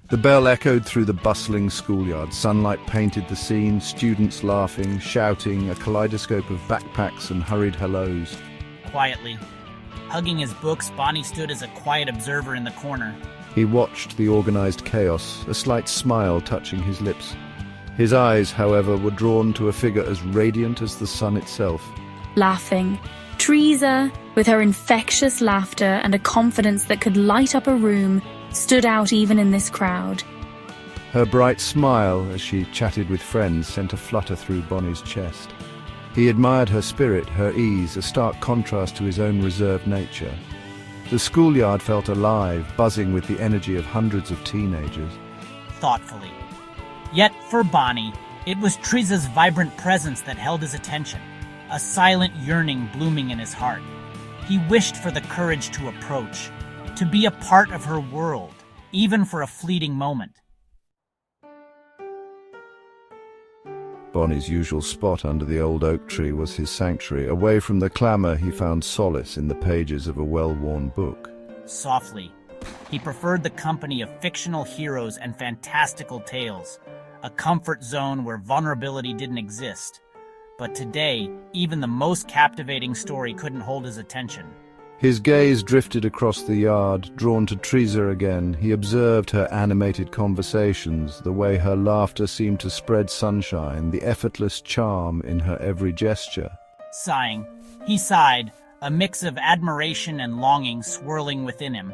The bell echoed through the bustling schoolyard. Sunlight painted the scene, students laughing, shouting, a kaleidoscope of backpacks and hurried hellos. Quietly, hugging his books, Bonnie stood as a quiet observer in the corner. He watched the organized chaos, a slight smile touching his lips. His eyes, however, were drawn to a figure as radiant as the sun itself. Laughing. Triza, with her infectious laughter and a confidence that could light up a room, stood out even in this crowd. Her bright smile as she chatted with friends sent a flutter through Bonnie's chest. He admired her spirit, her ease, a stark contrast to his own reserved nature. The schoolyard felt alive, buzzing with the energy of hundreds of teenagers. Thoughtfully. Yet, for Bonnie, it was Triza's vibrant presence that held his attention, a silent yearning blooming in his heart. He wished for the courage to approach, to be a part of her world, even for a fleeting moment. Bonnie's usual spot under the old oak tree was his sanctuary. Away from the clamor, he found solace in the pages of a well-worn book. Softly, he preferred the company of fictional heroes and fantastical tales, a comfort zone where vulnerability didn't exist. But today, even the most captivating story couldn't hold his attention. His gaze drifted across the yard, drawn to Triza again. He observed her animated conversations, the way her laughter seemed to spread sunshine, the effortless charm in her every gesture. Sighing, he sighed, a mix of admiration and longing swirling within him.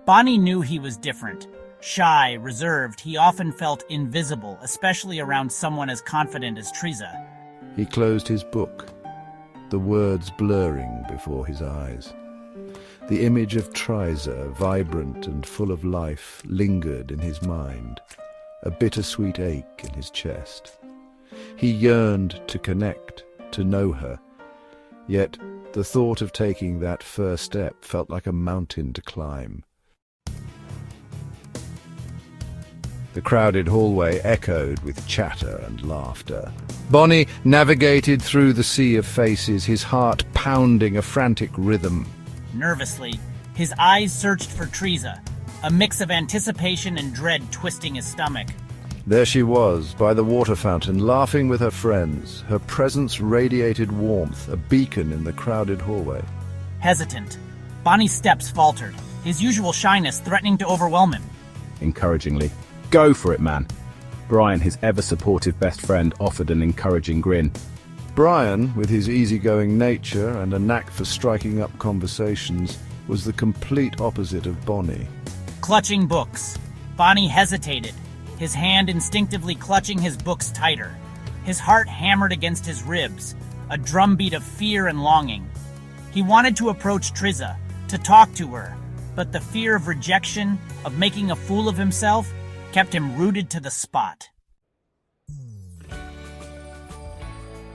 Bonnie knew he was different. Shy, reserved, he often felt invisible, especially around someone as confident as Triza. He closed his book, the words blurring before his eyes. The image of Triza, vibrant and full of life, lingered in his mind, a bittersweet ache in his chest. He yearned to connect, to know her, yet the thought of taking that first step felt like a mountain to climb. The crowded hallway echoed with chatter and laughter. Bonnie navigated through the sea of faces, his heart pounding a frantic rhythm. Nervously, his eyes searched for Triza, a mix of anticipation and dread twisting his stomach. There she was, by the water fountain, laughing with her friends. Her presence radiated warmth, a beacon in the crowded hallway. Hesitant, Bonnie's steps faltered, his usual shyness threatening to overwhelm him. Encouragingly, "Go for it, man." Brian, his ever-supportive best friend, offered an encouraging grin. Brian, with his easygoing nature and a knack for striking up conversations, was the complete opposite of Bonnie. Clutching books, Bonnie hesitated, his hand instinctively clutching his books tighter. His heart hammered against his ribs, a drumbeat of fear and longing. He wanted to approach Triza, to talk to her, but the fear of rejection, of making a fool of himself, kept him rooted to the spot.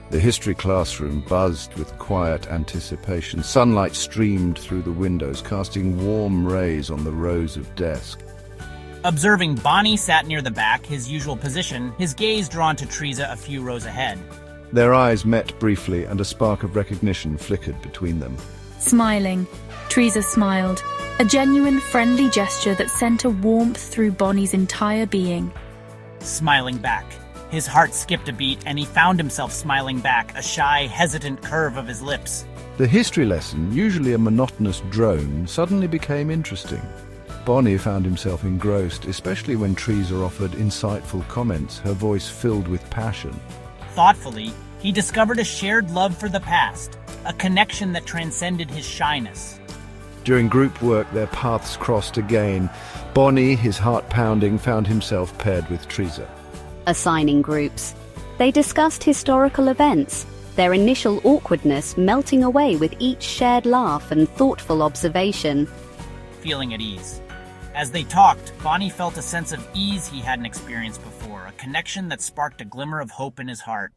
The history classroom buzzed with quiet anticipation. Sunlight streamed through the windows, casting warm rays on the rows of desks. Observing Bonnie sat near the back, his usual position, his gaze drawn to Triza a few rows ahead. Their eyes met briefly, and a spark of recognition flickered between them. Smiling, Triza smiled, a genuine friendly gesture that sent a warmth through Bonnie's entire being. Smiling back. His heart skipped a beat, and he found himself smiling back, a shy, hesitant curve of his lips. The history lesson, usually a monotonous drone, suddenly became interesting. Bonnie found himself engrossed, especially when Triza offered insightful comments, her voice filled with passion. Thoughtfully, he discovered a shared love for the past, a connection that transcended his shyness. During group work, their paths crossed again. Bonnie, his heart pounding, found himself paired with Triza. Assigning groups. They discussed historical events, their initial awkwardness melting away with each shared laugh and thoughtful observation. Feeling at ease. As they talked, Bonnie felt a sense of ease he hadn't experienced before, a connection that sparked a glimmer of hope in his heart.